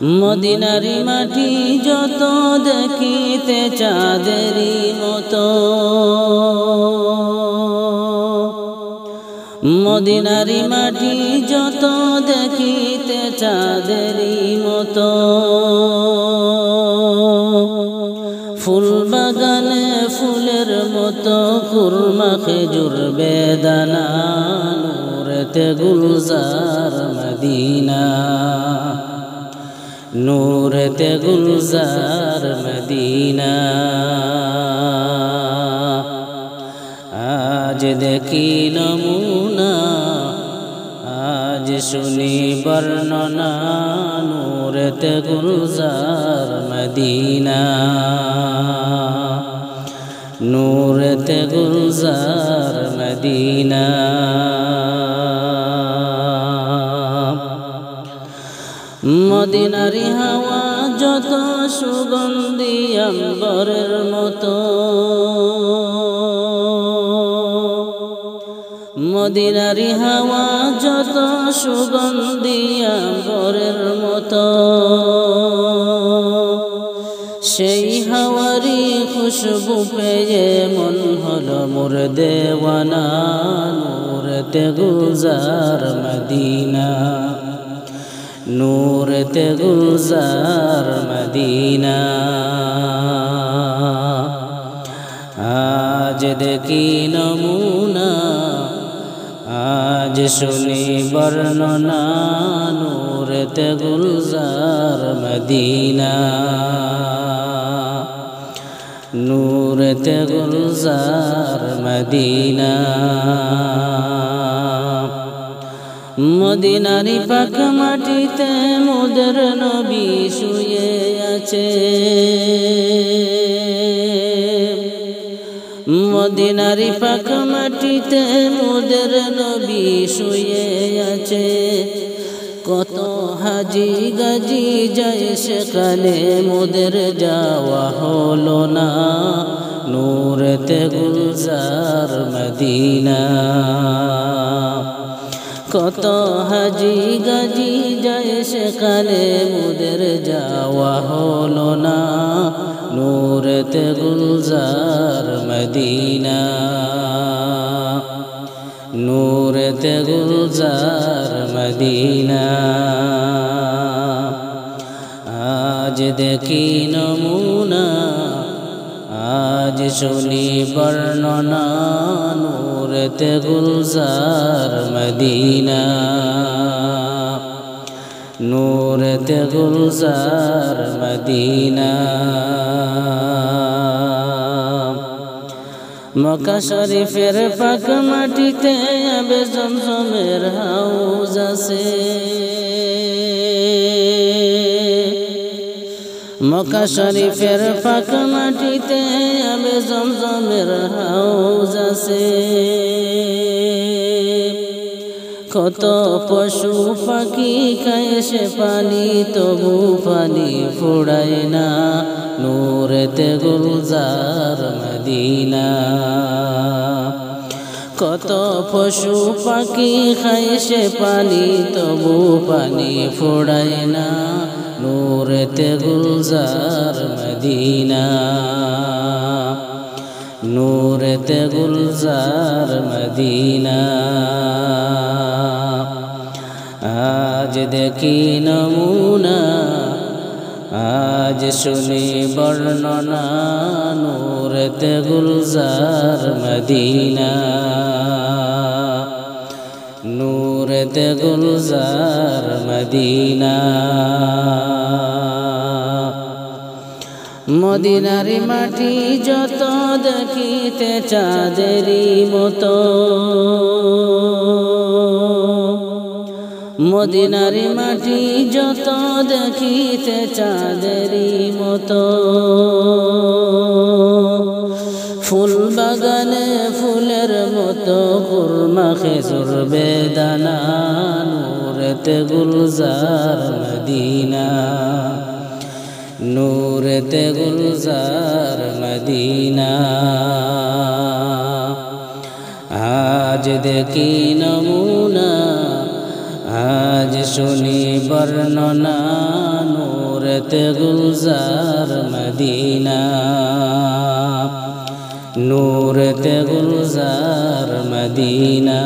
মদিনারি মাটি যত দেখিতে চাঁদেরই মতো, মদিনারি মাটি যত দেখিতে চাঁদেরই মতো। ফুল বাগানে ফুলের মতো কুরমা খেজুর বেদানা, নূরেতে গুলজার মদিনা, নূরেতে গুলজার মদিনা। আজ দেখি নমুনা, আজ শুনি বর্ণনা, নূরেতে গুলজার মদিনা, নূরেতে গুলজার মদিনা। মদিনারি হাওয়া যত সুগন্ধি আম্বরের মতো, মদিনারি হাওয়া যত সুগন্ধি আম্বরের মতো। সেই হাওয়ারি খুশবু পেয়ে মন হলো মোর দেওয়ানা, নূরেতে গুলজার মদিনা, নূরেতে গুলজার মদিনা। আজ দেখি নমুনা, আজ শুনি বর্ণনা, নূরেতে গুলজার মদিনা, নূরেতে গুলজার মদিনা। মদিনারি পাক মাটিতে মোদের নবী শুয়ে আছে, মদিনারি পাক মাটিতে মোদের নবী শুয়ে আছে। কত হাজি গাজি যায় সেখানে মোদের যাওয়া হলো না, নূরেতে গুলজার মদিনা। কত হাজি গাজি যায় সেখানে মোদের যাওয়া হলো না, নূরেতে গুলজার মদিনা, নূরেতে গুলজার মদিনা। আজ দেখি নমুনা, আজ শুনি বর্ণনা, নূরেতে গুলজার মদিনা, নূরেতে গুলজার মদিনা। মক্কা শরীফের পাক মাটিতে আবে জমজমের হাউজ আছে, মক্কা শরীফের পাক মাটিতে আবে জমজমের হাউজ আছে। কত পশু পাখি খায় সে পানি, তবু পানি ফুরায় না, নূরেতে গুলজার মদিনা। কত পশু পাখি খায় সে পানি, তবু পানি ফুরায় না, নূরেতে গুলজার মদিনা, নূরেতে গুলজার মদিনা। আজ দেখি নমুনা, আজ শুনি বর্ণনা, নূরেতে গুলজার মদিনা, নূরেতে গুলজার মদিনা। মদিনারি মাটি যত দেখিতে চাঁদেরই মতো, মদিনারি মাটি যত দেখিতে চাঁদেরই মতো। ফুল বাগানে ফুলের মতো কুরমা খেজুর বেদানা, নূরেতে গুলজার মদিনা, নূরেতে গুলজার মদিনা। আজ দেখি নমুনা, আজ শুনি বর্ণনা নূরেতে গুলজার মদিনা নূরেতে গুলজার মদিনা